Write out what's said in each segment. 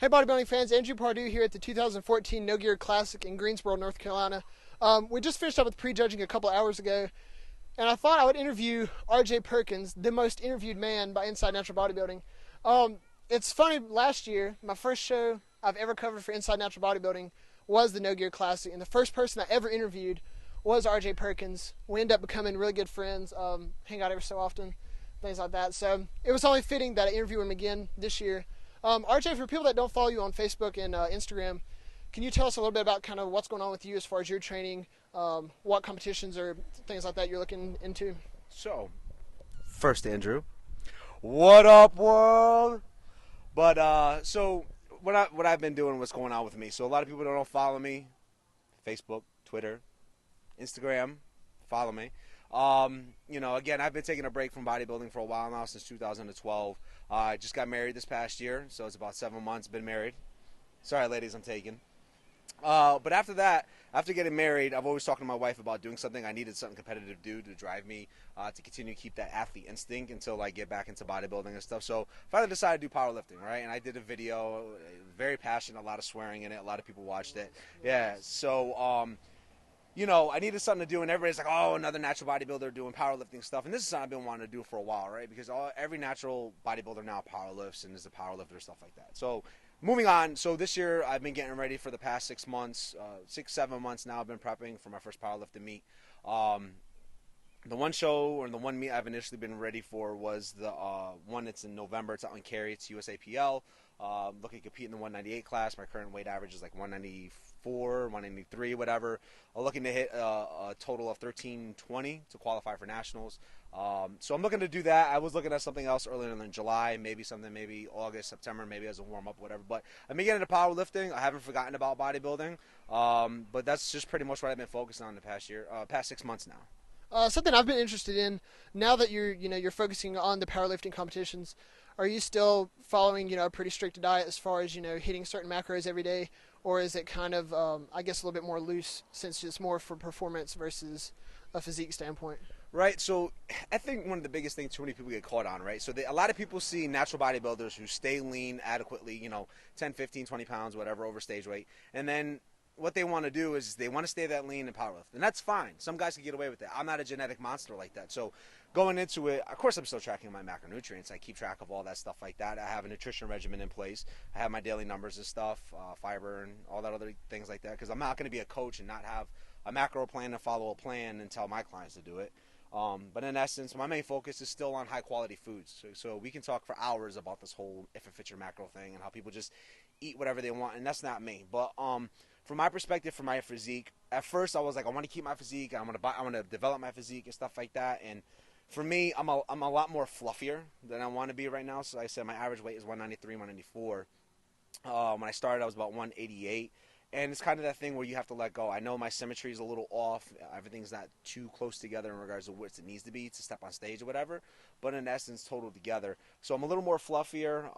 Hey bodybuilding fans, Andrew Pardue here at the 2014 No Gear Classic in Greensboro, North Carolina. We just finished up with prejudging a couple hours ago, and I thought I would interview RJ Perkins, the most interviewed man by Inside Natural Bodybuilding. It's funny, last year, my first show I've ever covered for Inside Natural Bodybuilding was the No Gear Classic, and the first person I ever interviewed was RJ Perkins. We ended up becoming really good friends, hang out every so often, things like that. So it was only fitting that I interview him again this year. RJ, for people that don't follow you on Facebook and Instagram, can you tell us a little bit about kind of what's going on with you as far as your training, what competitions or things like that you're looking into? So, first, Andrew, what up, world? But so what I've been doing, what's going on with me? So a lot of people don't follow me, Facebook, Twitter, Instagram, follow me. Again, I've been taking a break from bodybuilding for a while now, since 2012. I just got married this past year, so it's about 7 months been married. Sorry, ladies, I'm taken. But after that, after getting married, I've always talked to my wife about doing something. I needed something competitive to do to drive me to continue to keep that athlete instinct until I get back into bodybuilding and stuff. So finally decided to do powerlifting, right? And I did a video, very passionate, a lot of swearing in it. A lot of people watched it. Yeah, so I needed something to do, and everybody's like, oh, another natural bodybuilder doing powerlifting stuff. And this is something I've been wanting to do for a while, right? Because every natural bodybuilder now powerlifts and is a powerlifter, stuff like that. So moving on, so this year I've been getting ready for the past 6 months, 6-7 months now. I've been prepping for my first powerlifting meet. The one show or the one meet I've initially been ready for was the one that's in November. It's out in Cary. It's USAPL. Looking to compete in the 198 class. My current weight average is like 194, 193, whatever. I'm looking to hit a total of 1320 to qualify for nationals. So I'm looking to do that. I was looking at something else earlier in July, maybe August, September, maybe as a warm-up, whatever. But I've been getting into powerlifting. I haven't forgotten about bodybuilding. But that's just pretty much what I've been focusing on the past 6 months now. Something I've been interested in now that you're focusing on the powerlifting competitions. Are you still following a pretty strict diet as far as hitting certain macros every day, or is it kind of I guess a little bit more loose since it's more for performance versus a physique standpoint? Right, so I think one of the biggest things too many people get caught on, right? So a lot of people see natural bodybuilders who stay lean adequately, 10, 15, 20 pounds, whatever, over stage weight, and then what they want to do is they want to stay that lean and powerlift, and that's fine. Some guys can get away with that. I'm not a genetic monster like that. So going into it, of course, I'm still tracking my macronutrients. I keep track of all that stuff like that. I have a nutrition regimen in place. I have my daily numbers and stuff, fiber and all that other things like that, because I'm not going to be a coach and not have a macro plan and follow a plan and tell my clients to do it. But in essence, my main focus is still on high-quality foods. So we can talk for hours about this whole if it fits your macro thing and how people just eat whatever they want, and that's not me. But from my perspective, for my physique, at first I was like, I want to keep my physique. I want to develop my physique and stuff like that. And for me, I'm a lot more fluffier than I want to be right now. So like I said, my average weight is 193, 194. When I started, I was about 188. And it's kind of that thing where you have to let go. I know my symmetry is a little off. Everything's not too close together in regards to what it needs to be to step on stage or whatever. But in essence, total together. So I'm a little more fluffier.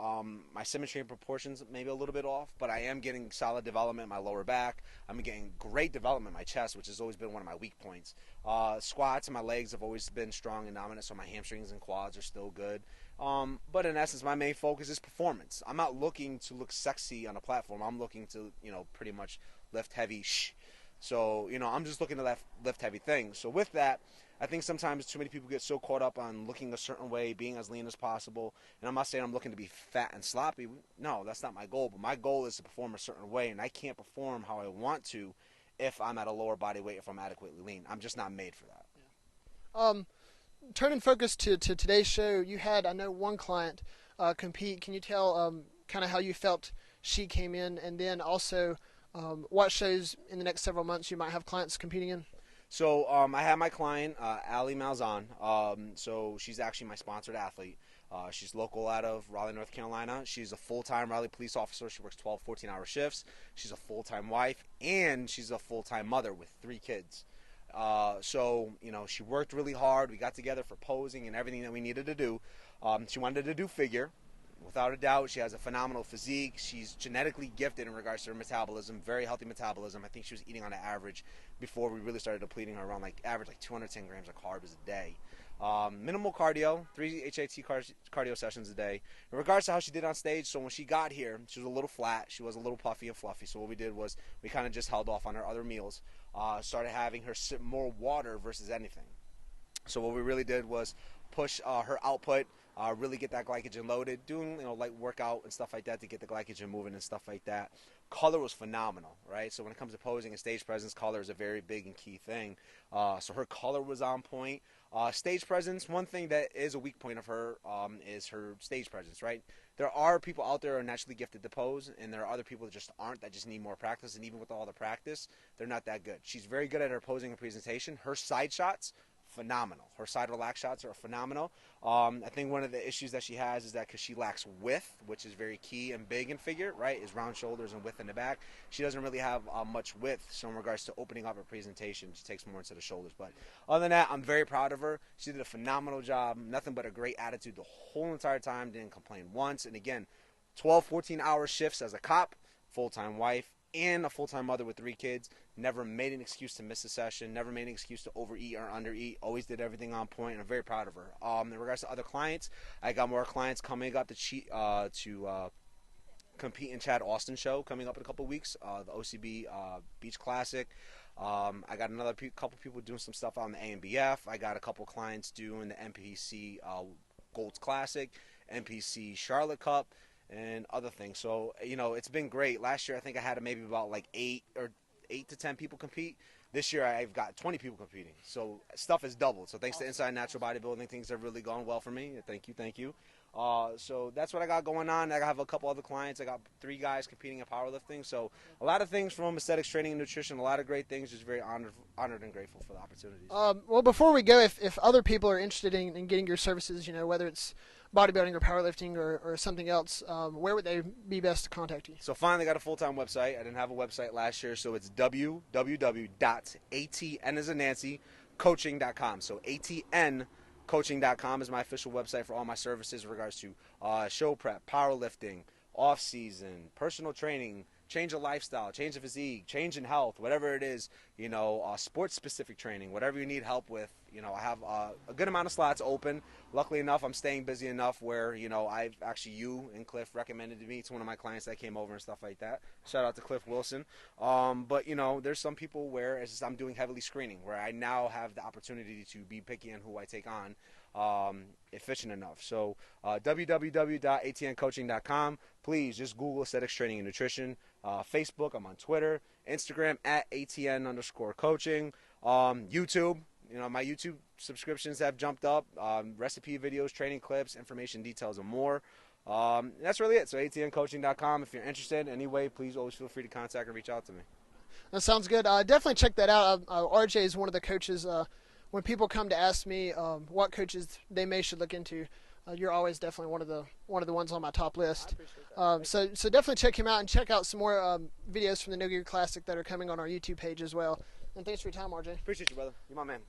My symmetry and proportions maybe a little bit off. But I am getting solid development in my lower back. I'm getting great development in my chest, which has always been one of my weak points. Squats and my legs have always been strong and dominant, so my hamstrings and quads are still good. But in essence, my main focus is performance. I'm not looking to look sexy on a platform. I'm looking to, pretty much lift heavy. So, I'm just looking to lift heavy things. So with that, I think sometimes too many people get so caught up on looking a certain way, being as lean as possible. And I'm not saying I'm looking to be fat and sloppy. No, that's not my goal. But my goal is to perform a certain way, and I can't perform how I want to if I'm at a lower body weight, if I'm adequately lean. I'm just not made for that. Yeah. Turning focus to today's show, you had, I know, one client compete. Can you tell kind of how you felt she came in, and then also what shows in the next several months you might have clients competing in? So I have my client, Ali Malzahn. So she's actually my sponsored athlete. She's local out of Raleigh, North Carolina. She's a full-time Raleigh police officer. She works 12, 14-hour shifts. She's a full-time wife, and she's a full-time mother with 3 kids. So she worked really hard. We got together for posing and everything that we needed to do. She wanted to do figure. Without a doubt, she has a phenomenal physique. She's genetically gifted in regards to her metabolism, very healthy metabolism. I think she was eating on an average before we really started depleting her around average 210 grams of carbs a day. Minimal cardio, 3 HIIT cardio sessions a day. In regards to how she did on stage, so when she got here, she was a little flat. She was a little puffy and fluffy. So what we did was we kind of just held off on her other meals. Started having her sip more water versus anything. So what we really did was push her output, really get that glycogen loaded, doing light workout and stuff like that to get the glycogen moving and stuff like that. Color was phenomenal, right? So when it comes to posing and stage presence, color is a very big and key thing. So her color was on point. Stage presence, one thing that is a weak point of her is her stage presence, right? There are people out there who are naturally gifted to pose, and there are other people that just aren't, that just need more practice, and even with all the practice, they're not that good. She's very good at her posing and presentation. Her side shots, phenomenal. Her side relax shots are phenomenal. I think one of the issues that she has is that because she lacks width, which is very key and big in figure, right, is round shoulders and width in the back. She doesn't really have much width, so in regards to opening up her presentation, she takes more into the shoulders. But other than that, I'm very proud of her. She did a phenomenal job. Nothing but a great attitude the whole entire time. Didn't complain once. And again, 12, 14-hour shifts as a cop, full-time wife, and a full-time mother with 3 kids. Never made an excuse to miss a session. Never made an excuse to overeat or undereat. Always did everything on point, and I'm very proud of her. In regards to other clients, I got more clients coming up to compete in Chad Austin show coming up in a couple weeks. The OCB Beach Classic. I got another couple people doing some stuff on the AMBF. I got a couple clients doing the NPC Golds Classic, NPC Charlotte Cup, and other things. So it's been great. Last year I think I had maybe about like 8 to 10 people compete. This year I've got 20 people competing. So stuff is doubled. So thanks to Inside Natural Bodybuilding, things have really gone well for me. Thank you. So that's what I got going on. I have a couple other clients. I got 3 guys competing in powerlifting. So a lot of things from aesthetics, training, and nutrition. A lot of great things. Just very honored and grateful for the opportunities. Well, before we go, if other people are interested in getting your services, whether it's bodybuilding or powerlifting or something else, where would they be best to contact you? So finally got a full-time website. I didn't have a website last year, so it's www.atn as in Nancy, coaching.com. So atncoaching.com is my official website for all my services in regards to show prep, powerlifting, off-season, personal training, change of lifestyle, change of physique, change in health, whatever it is, sports-specific training, whatever you need help with. I have a good amount of slots open. Luckily enough, I'm staying busy enough where, I've actually, you and Cliff recommended me to one of my clients that came over and stuff like that. Shout out to Cliff Wilson. But, there's some people where I'm doing heavily screening, where I now have the opportunity to be picky on who I take on. Efficient enough. So www.atncoaching.com. Please just Google aesthetics, training, and nutrition. Facebook, I'm on Twitter. Instagram @atn_coaching. YouTube, my YouTube subscriptions have jumped up. Recipe videos, training clips, information, details, and more. That's really it. So atncoaching.com. If you're interested in any way, please always feel free to contact and reach out to me. That sounds good. Definitely check that out. RJ is one of the coaches. When people come to ask me what coaches they should look into, you're always definitely one of the ones on my top list. So definitely check him out and check out some more videos from the No Gear Classic that are coming on our YouTube page as well. And thanks for your time, RJ. Appreciate you, brother. You're my man.